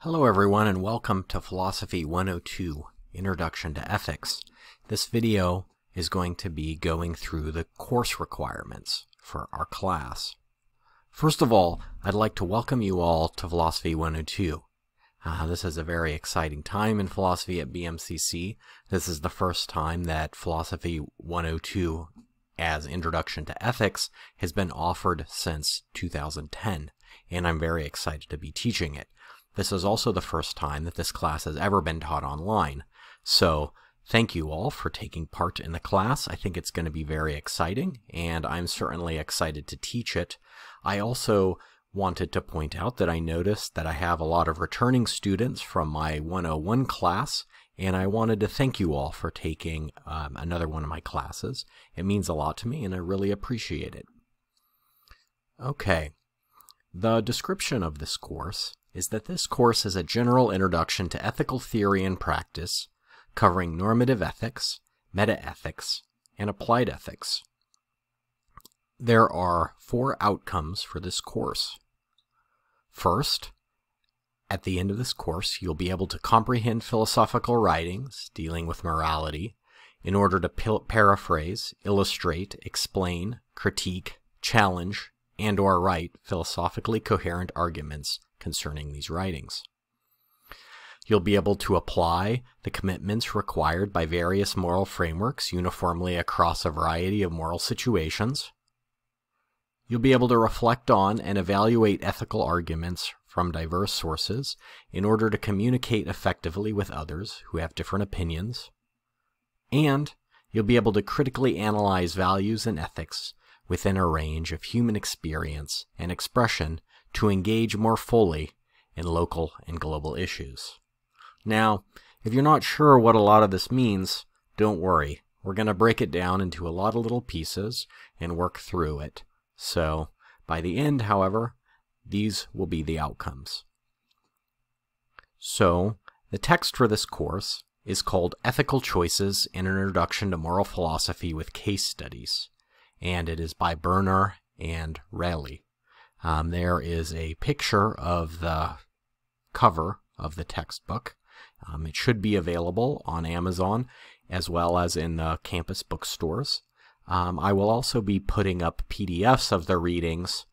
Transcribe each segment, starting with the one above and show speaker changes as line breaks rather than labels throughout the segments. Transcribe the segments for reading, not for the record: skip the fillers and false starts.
Hello everyone and welcome to Philosophy 102, Introduction to Ethics. This video is going to be going through the course requirements for our class. First of all, I'd like to welcome you all to Philosophy 102. This is a very exciting time in philosophy at BMCC. This is the first time that Philosophy 102 as Introduction to Ethics has been offered since 2010, and I'm very excited to be teaching it. This is also the first time that this class has ever been taught online. So thank you all for taking part in the class. I think it's going to be very exciting, and I'm certainly excited to teach it. I also wanted to point out that I noticed that I have a lot of returning students from my 101 class, and I wanted to thank you all for taking another one of my classes. It means a lot to me, and I really appreciate it. Okay, the description of this course is that this course is a general introduction to ethical theory and practice, covering normative ethics, metaethics, and applied ethics. There are 4 outcomes for this course. First, at the end of this course, you'll be able to comprehend philosophical writings dealing with morality in order to paraphrase, illustrate, explain, critique, challenge, and/or write philosophically coherent arguments concerning these writings. You'll be able to apply the commitments required by various moral frameworks uniformly across a variety of moral situations. You'll be able to reflect on and evaluate ethical arguments from diverse sources in order to communicate effectively with others who have different opinions. And you'll be able to critically analyze values and ethics within a range of human experience and expression to engage more fully in local and global issues. Now, if you're not sure what a lot of this means, don't worry. We're going to break it down into a lot of little pieces and work through it. So, by the end, however, these will be the outcomes. So, the text for this course is called Ethical Choices: An Introduction to Moral Philosophy with Case Studies, and it is by Berner and Rayleigh. There is a picture of the cover of the textbook. It should be available on Amazon as well as in the campus bookstores. I will also be putting up PDFs of the readings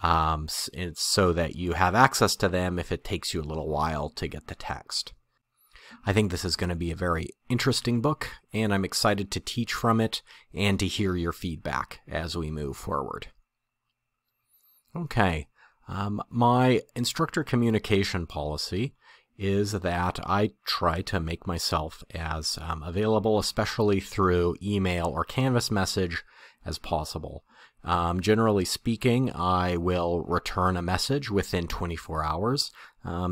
so that you have access to them if it takes you a little while to get the text. I think this is going to be a very interesting book, and I'm excited to teach from it and to hear your feedback as we move forward. Okay, my instructor communication policy is that I try to make myself as available, especially through email or Canvas message, as possible. Generally speaking, I will return a message within 24 hours.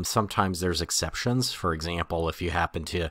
Sometimes there's exceptions. For example, if you happen to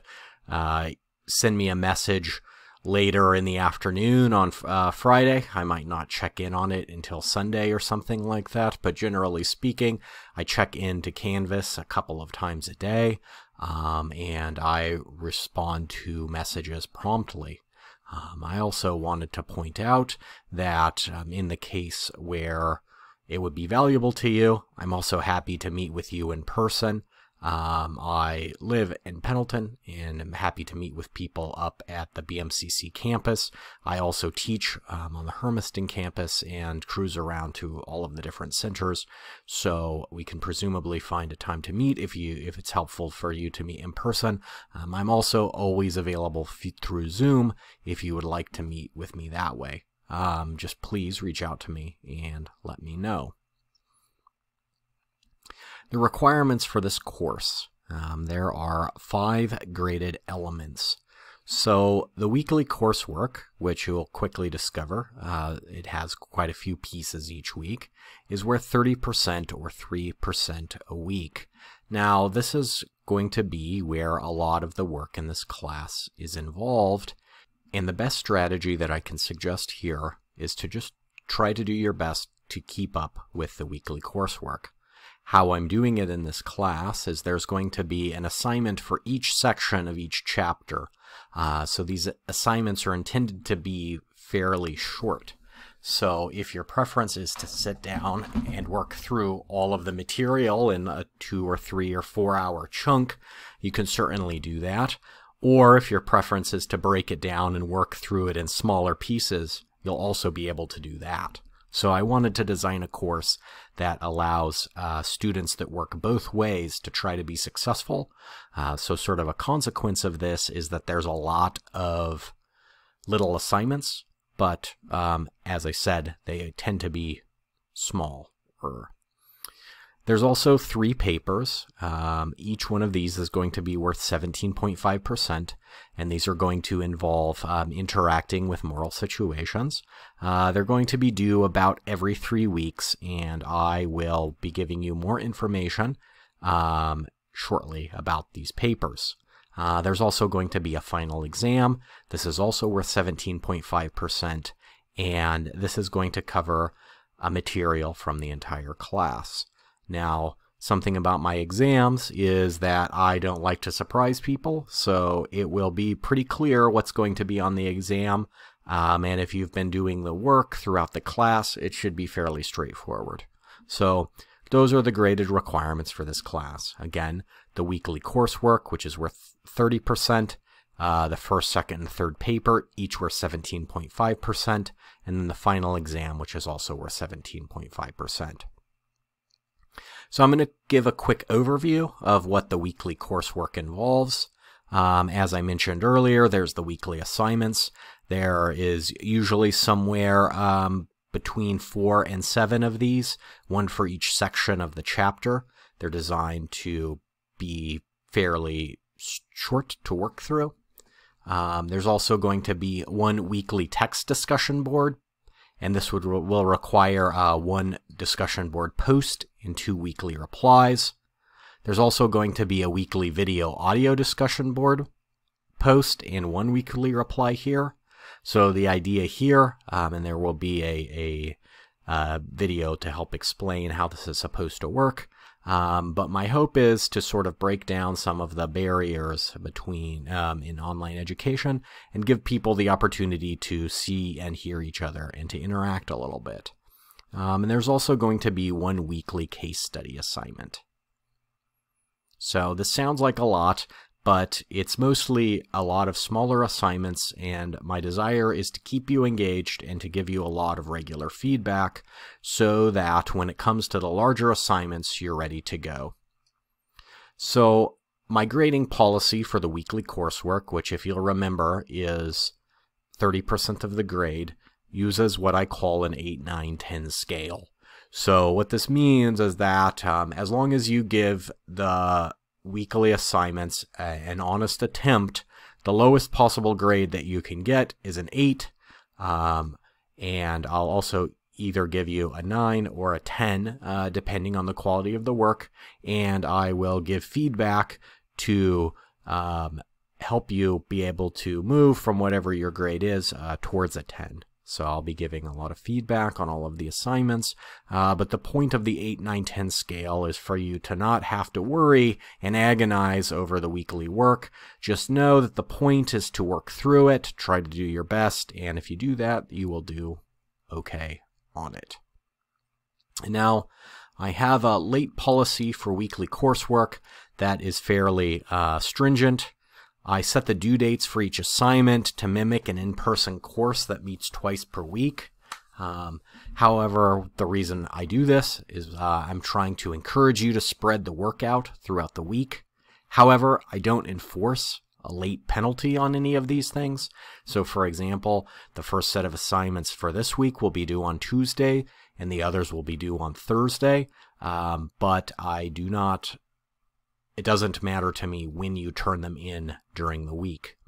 send me a message later in the afternoon on Friday, I might not check in on it until Sunday or something like that, but generally speaking, I check into Canvas a couple of times a day, and I respond to messages promptly. I also wanted to point out that in the case where it would be valuable to you, I'm also happy to meet with you in person. I live in Pendleton and am happy to meet with people up at the BMCC campus. I also teach on the Hermiston campus and cruise around to all of the different centers, so we can presumably find a time to meet if it's helpful for you to meet in person. I'm also always available through Zoom if you would like to meet with me that way. Just please reach out to me and let me know. The requirements for this course. There are 5 graded elements. So the weekly coursework, which you'll quickly discover, it has quite a few pieces each week, is worth 30% or 3% a week. Now, this is going to be where a lot of the work in this class is involved, and the best strategy that I can suggest here is to just try to do your best to keep up with the weekly coursework. How I'm doing it in this class is there's going to be an assignment for each section of each chapter. So these assignments are intended to be fairly short. So if your preference is to sit down and work through all of the material in a 2 or 3 or 4 hour chunk, you can certainly do that. Or if your preference is to break it down and work through it in smaller pieces, you'll also be able to do that. So I wanted to design a course that allows students that work both ways to try to be successful. So sort of a consequence of this is that there's a lot of little assignments, but as I said, they tend to be smaller. There's also 3 papers. Each one of these is going to be worth 17.5%, and these are going to involve interacting with moral situations. They're going to be due about every 3 weeks, and I will be giving you more information shortly about these papers. There's also going to be a final exam. This is also worth 17.5%, and this is going to cover a material from the entire class. Now, something about my exams is that I don't like to surprise people, so it will be pretty clear what's going to be on the exam, and if you've been doing the work throughout the class, it should be fairly straightforward. So those are the graded requirements for this class. Again, the weekly coursework, which is worth 30%, the first, second, and third paper, each worth 17.5%, and then the final exam, which is also worth 17.5%. So I'm going to give a quick overview of what the weekly coursework involves. As I mentioned earlier, there's the weekly assignments. There is usually somewhere between 4 and 7 of these, one for each section of the chapter. They're designed to be fairly short to work through. There's also going to be 1 weekly text discussion board, and this will require 1 discussion board post and 2 weekly replies. There's also going to be a weekly video audio discussion board post and 1 weekly reply here. So the idea here, and there will be a video to help explain how this is supposed to work, but my hope is to sort of break down some of the barriers between in online education and give people the opportunity to see and hear each other and to interact a little bit. And there's also going to be 1 weekly case study assignment. So this sounds like a lot, but it's mostly a lot of smaller assignments, and my desire is to keep you engaged and to give you a lot of regular feedback so that when it comes to the larger assignments, you're ready to go. So my grading policy for the weekly coursework, which if you'll remember is 30% of the grade, uses what I call an 8, 9, 10 scale. So what this means is that as long as you give the weekly assignments an honest attempt, the lowest possible grade that you can get is an 8, and I'll also either give you a 9 or a 10 depending on the quality of the work, and I will give feedback to help you be able to move from whatever your grade is towards a 10. So I'll be giving a lot of feedback on all of the assignments, but the point of the 8, 9, 10 scale is for you to not have to worry and agonize over the weekly work. Just know that the point is to work through it, try to do your best, and if you do that, you will do okay on it. And now, I have a late policy for weekly coursework that is fairly stringent. I set the due dates for each assignment to mimic an in-person course that meets twice per week. However, the reason I do this is I'm trying to encourage you to spread the work out throughout the week. However, I don't enforce a late penalty on any of these things. So for example, the first set of assignments for this week will be due on Tuesday, and the others will be due on Thursday. But I do not... It doesn't matter to me when you turn them in during the week.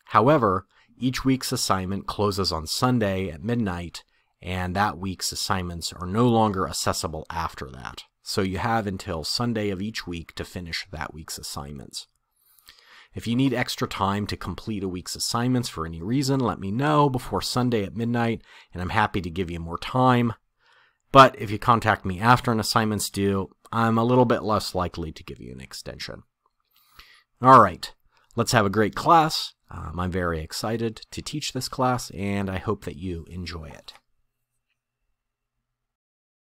However, each week's assignment closes on Sunday at midnight, and that week's assignments are no longer accessible after that. So you have until Sunday of each week to finish that week's assignments. If you need extra time to complete a week's assignments for any reason, let me know before Sunday at midnight, and I'm happy to give you more time. But if you contact me after an assignment's due, I'm a little bit less likely to give you an extension. All right, let's have a great class. I'm very excited to teach this class, and I hope that you enjoy it.